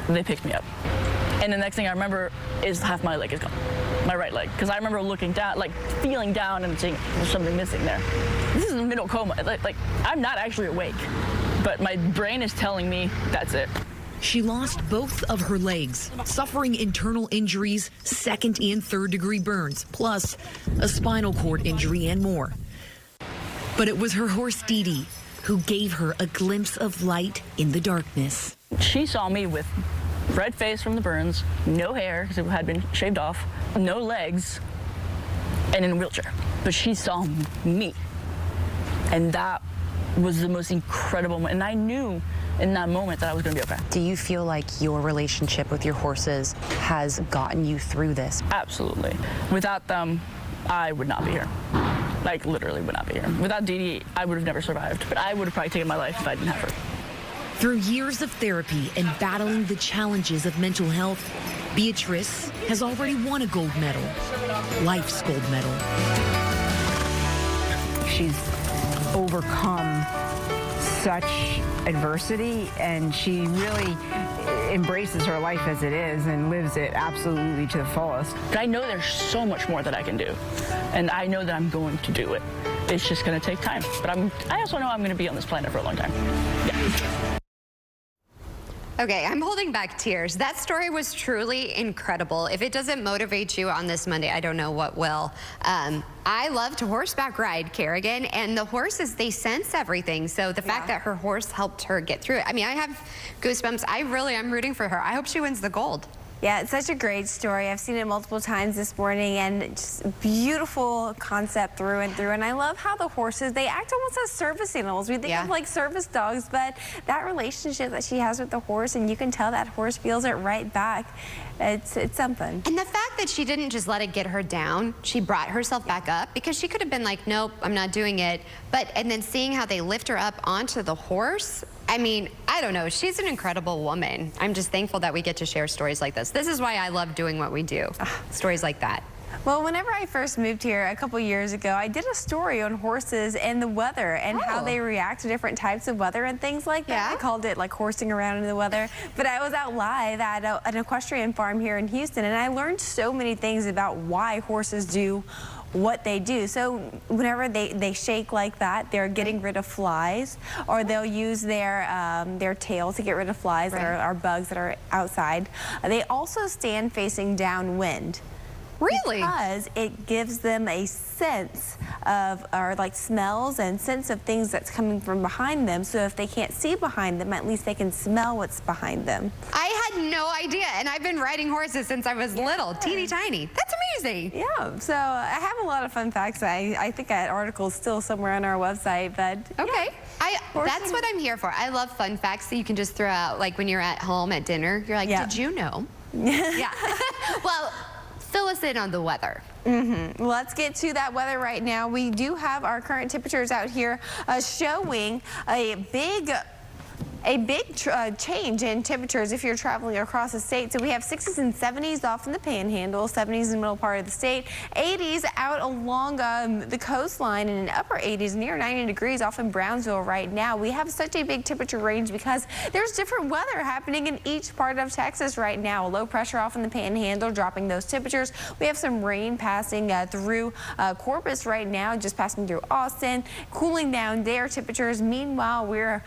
they picked me up. And the next thing I remember is half my leg is gone, my right leg. Because I remember looking down, like feeling down and seeing there's something missing there. This is a middle coma. Like I'm not actually awake, but my brain is telling me that's it. She lost both of her legs, suffering internal injuries, 2nd and 3rd degree burns, plus a spinal cord injury and more. But it was her horse, Dee Dee, who gave her a glimpse of light in the darkness. She saw me with red face from the burns, no hair because it had been shaved off, no legs, and in a wheelchair. But she saw me, and that was the most incredible moment. And I knew in that moment that I was going to be okay. Do you feel like your relationship with your horses has gotten you through this? Absolutely. Without them, I would not be here. Like, literally would not be here. Without Dee Dee, I would have never survived. But I would have probably taken my life if I didn't have her. Through years of therapy and battling the challenges of mental health, Beatrice has already won a gold medal, life's gold medal. She's overcome such adversity, and she really embraces her life as it is and lives it absolutely to the fullest. I know there's so much more that I can do, and I know that I'm going to do it. It's just going to take time, but I also know I'm going to be on this planet for a long time. Yeah. Okay, I'm holding back tears. That story was truly incredible. If it doesn't motivate you on this Monday, I don't know what will. I love to horseback ride, Kerrigan, and the horses, they sense everything. So the fact that her horse helped her get through it. I mean, I have goosebumps. I'm rooting for her. I hope she wins the gold. Yeah, it's such a great story. I've seen it multiple times this morning, and just a beautiful concept through and through. And I love how the horses, they act almost as service animals. We think of like service dogs, but that relationship that she has with the horse, and you can tell that horse feels it right back. It's something. And the fact that she didn't just let it get her down, she brought herself back up, because she could have been like, nope, I'm not doing it. And then seeing how they lift her up onto the horse, I mean, I don't know. She's an incredible woman. I'm just thankful that we get to share stories like this. This is why I love doing what we do. Stories like that. Well, whenever I first moved here a couple years ago, I did a story on horses and the weather and how they react to different types of weather and things like that. I called it like horsing around in the weather. But I was out live at an equestrian farm here in Houston, and I learned so many things about why horses do what they do. So whenever they shake like that, they're getting rid of flies, or they'll use their tail to get rid of flies that are bugs that are outside. They also stand facing downwind. Really? Because it gives them a sense of, or like smells and sense of things that's coming from behind them. So if they can't see behind them, at least they can smell what's behind them. I had no idea, and I've been riding horses since I was little, teeny tiny. That's amazing. Yeah, so I have a lot of fun facts. I think that article's still somewhere on our website, but okay. That's what I'm here for. I love fun facts that you can just throw out, like when you're at home at dinner. You're like, did you know? Yeah. Well, fill us in on the weather. Let's get to that weather right now. We do have our current temperatures out here showing a big change in temperatures if you're traveling across the state. So we have 60s and 70s off in the Panhandle, 70s in the middle part of the state, 80s out along the coastline, and an upper 80s near 90 degrees off in Brownsville right now. We have such a big temperature range because there's different weather happening in each part of Texas right now. Low pressure off in the Panhandle, dropping those temperatures. We have some rain passing through Corpus right now, just passing through Austin, cooling down their temperatures. Meanwhile, we're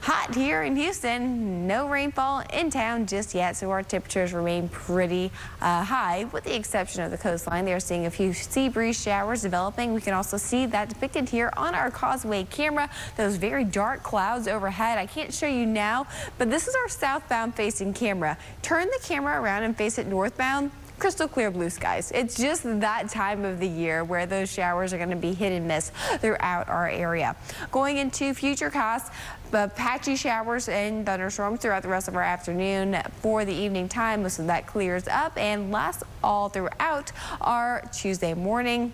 hot here in Houston. No rainfall in town just yet, so our temperatures remain pretty high, with the exception of the coastline. They're seeing a few sea breeze showers developing. We can also see that depicted here on our Causeway camera, those very dark clouds overhead. I can't show you now, but this is our southbound facing camera. Turn the camera around and face it northbound. Crystal clear blue skies. It's just that time of the year where those showers are going to be hit and miss throughout our area. Going into futurecast, patchy showers and thunderstorms throughout the rest of our afternoon. For the evening time, most of that clears up and lasts all throughout our Tuesday morning.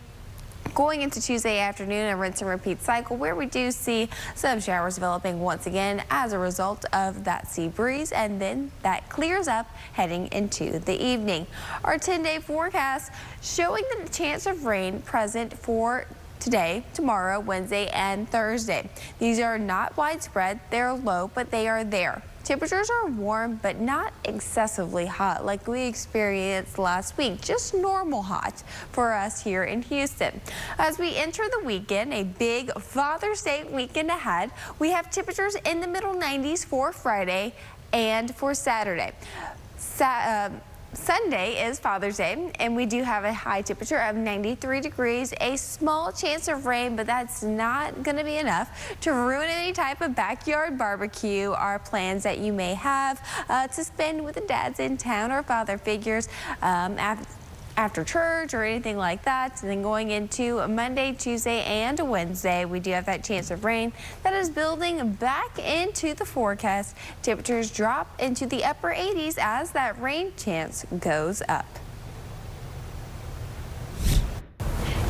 Going into Tuesday afternoon, a rinse and repeat cycle where we do see some showers developing once again as a result of that sea breeze, and then that clears up heading into the evening. Our 10-day forecast showing the chance of rain present for today, tomorrow, Wednesday, and Thursday. These are not widespread. They're low, but they are there. Temperatures are warm, but not excessively hot like we experienced last week, just normal hot for us here in Houston. As we enter the weekend, a big Father's Day weekend ahead, we have temperatures in the middle 90s for Friday and for Saturday. Sunday is Father's Day, and we do have a high temperature of 93 degrees, a small chance of rain, but that's not going to be enough to ruin any type of backyard barbecue or plans that you may have to spend with the dads in town or father figures after church or anything like that. And then going into Monday, Tuesday, and Wednesday, we do have that chance of rain that is building back into the forecast. Temperatures drop into the upper 80s as that rain chance goes up.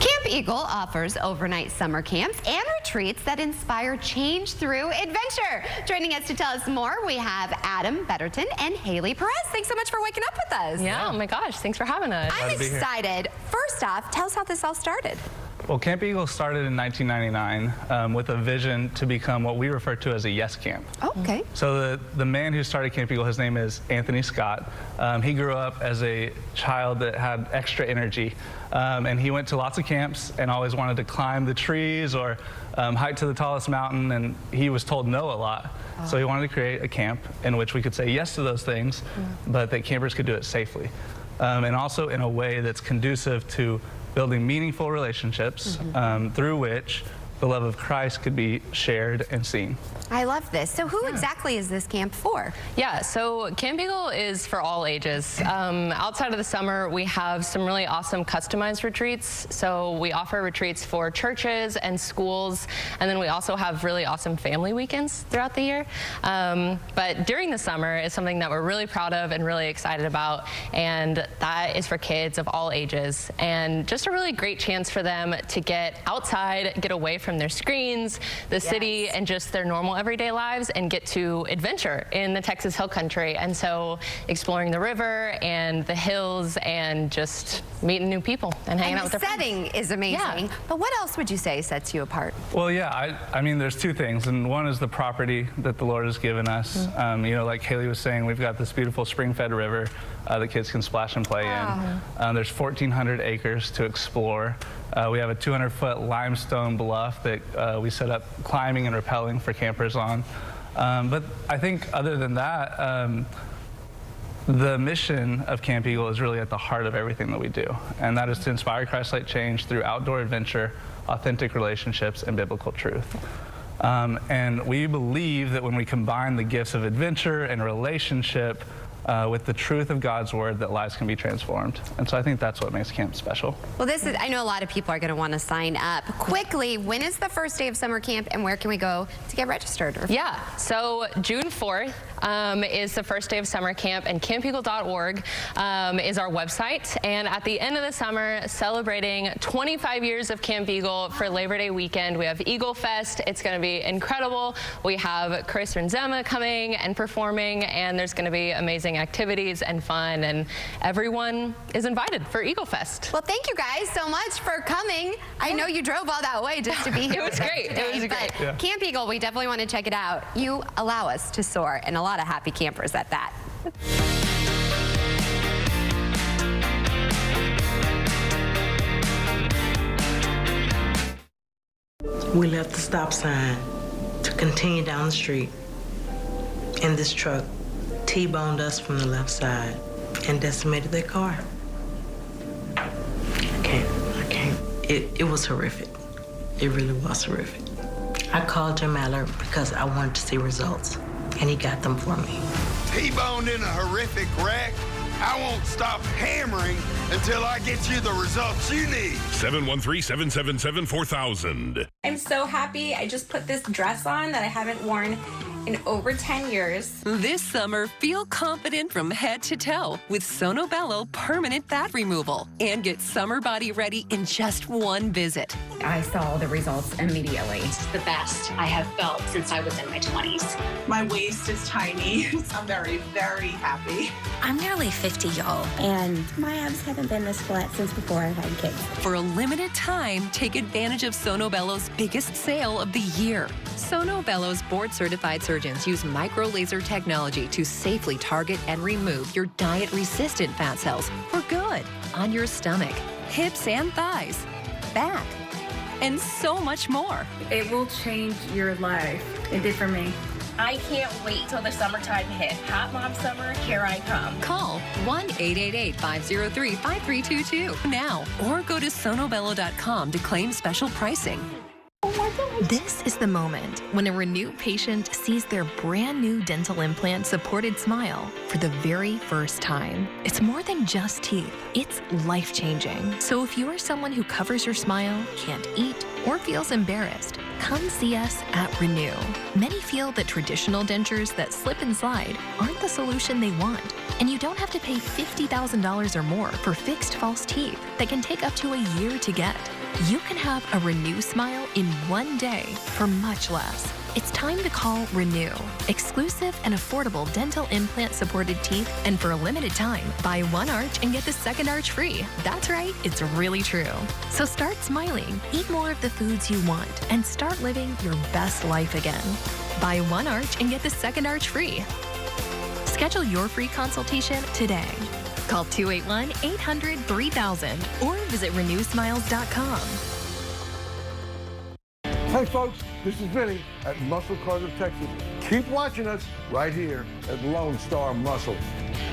Camp Eagle offers overnight summer camps and retreats that inspire change through adventure. Joining us to tell us more, we have Adam Betterton and Haley Perez. Thanks so much for waking up with us. Yeah, oh my gosh, thanks for having us. I'm excited. First off, tell us how this all started. Well, Camp Eagle started in 1999 with a vision to become what we refer to as a yes camp. Oh, okay. So the man who started Camp Eagle, his name is Anthony Scott. He grew up as a child that had extra energy, and he went to lots of camps and always wanted to climb the trees or hike to the tallest mountain, and he was told no a lot. Oh. So he wanted to create a camp in which we could say yes to those things, but that campers could do it safely, and also in a way that's conducive to building meaningful relationships through which the love of Christ could be shared and seen. I love this. So who exactly is this camp for? Yeah, so Camp Eagle is for all ages. Outside of the summer, we have some really awesome customized retreats. So we offer retreats for churches and schools, and then we also have really awesome family weekends throughout the year. But during the summer is something that we're really proud of and really excited about, and that is for kids of all ages. And just a really great chance for them to get outside, get away from their screens, the city, and just their normal everyday lives, and get to adventure in the Texas Hill Country. And so exploring the river and the hills and just meeting new people and hanging out with their friends. The setting is amazing. Yeah. But what else would you say sets you apart? Well, yeah, I mean, there's two things. And one is the property that the Lord has given us. You know, like Haley was saying, we've got this beautiful spring-fed river that kids can splash and play in. There's 1,400 acres to explore. We have a 200-foot limestone bluff that we set up climbing and rappelling for campers on. But I think other than that, the mission of Camp Eagle is really at the heart of everything that we do, and that is to inspire Christ-like change through outdoor adventure, authentic relationships, and biblical truth. And we believe that when we combine the gifts of adventure and relationship with the truth of God's word, that lives can be transformed. And so I think that's what makes camp special. Well, this is, I know a lot of people are going to want to sign up. Quickly, when is the first day of summer camp, and where can we go to get registered? Yeah, so June 4th is the first day of summer camp, and campeagle.org is our website. And at the end of the summer, celebrating 25 years of Camp Eagle for Labor Day weekend, we have Eagle Fest. It's going to be incredible. We have Chris Renzema coming and performing, and there's going to be amazing activities and fun, and everyone is invited for Eagle Fest. Well, thank you guys so much for coming. I know you drove all that way just to be here. It was great. Today, it was great. Yeah. Camp Eagle, we definitely want to check it out. You allow us to soar, and a lot of happy campers at that. We left the stop sign to continue down the street, and this truck T-boned us from the left side and decimated their car. I can't. It was horrific. It really was horrific. I called Jim Aller because I wanted to see results, and he got them for me. T-boned in a horrific wreck? I won't stop hammering until I get you the results you need. 713-777-4000. I'm so happy. I just put this dress on that I haven't worn in over 10 years. This summer, feel confident from head to toe with Sonobello Permanent Fat Removal and get summer body ready in just one visit. I saw the results immediately. It's the best I have felt since I was in my 20s. My waist is tiny. I'm very, very happy. I'm nearly 50, y'all, and my abs haven't been this flat since before I've had kids. For a limited time, take advantage of Sonobello's biggest sale of the year. Sonobello's board-certified surgeons use micro-laser technology to safely target and remove your diet-resistant fat cells for good on your stomach, hips and thighs, back, and so much more. It will change your life. It did for me. I can't wait till the summertime hit. Hot Mom Summer, here I come. Call 1-888-503-5322 now or go to sonobello.com to claim special pricing. This is the moment when a Renew patient sees their brand new dental implant supported smile for the very first time. It's more than just teeth, it's life-changing. So if you are someone who covers your smile, can't eat, or feels embarrassed, come see us at Renew. Many feel that traditional dentures that slip and slide aren't the solution they want, and you don't have to pay $50,000 or more for fixed false teeth that can take up to a year to get. You can have a Renew smile in one day for much less. It's time to call Renew. Exclusive and affordable dental implant supported teeth, and for a limited time, buy one arch and get the second arch free. That's right, it's really true. So start smiling, eat more of the foods you want, and start living your best life again. Buy one arch and get the second arch free. Schedule your free consultation today. Call 281-800-3000 or visit renewsmiles.com. Hey folks, this is Vinny at Muscle Cars of Texas. Keep watching us right here at Lone Star Muscle.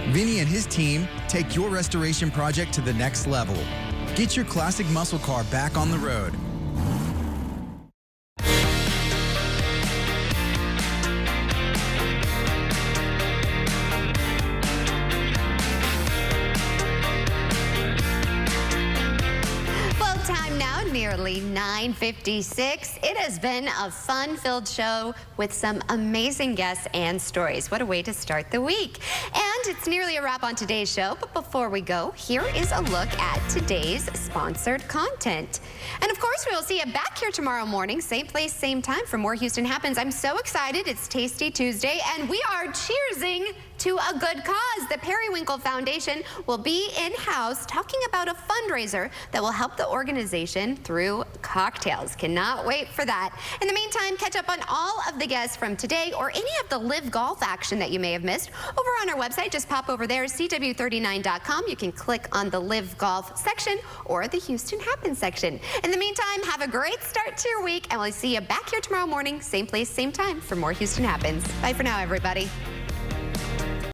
Vinny and his team take your restoration project to the next level. Get your classic muscle car back on the road. Nearly 9:56. It has been a fun-filled show with some amazing guests and stories. What a way to start the week. And it's nearly a wrap on today's show, but before we go, here is a look at today's sponsored content. And of course, we will see you back here tomorrow morning, same place, same time for more Houston Happens. I'm so excited. It's Tasty Tuesday, and we are cheersing to a good cause. The Periwinkle Foundation will be in-house talking about a fundraiser that will help the organization through cocktails. Cannot wait for that. In the meantime, catch up on all of the guests from today or any of the Live Golf action that you may have missed over on our website. Just pop over there, CW39.com. You can click on the Live Golf section or the Houston Happens section. In the meantime, have a great start to your week, and we'll see you back here tomorrow morning, same place, same time for more Houston Happens. Bye for now, everybody.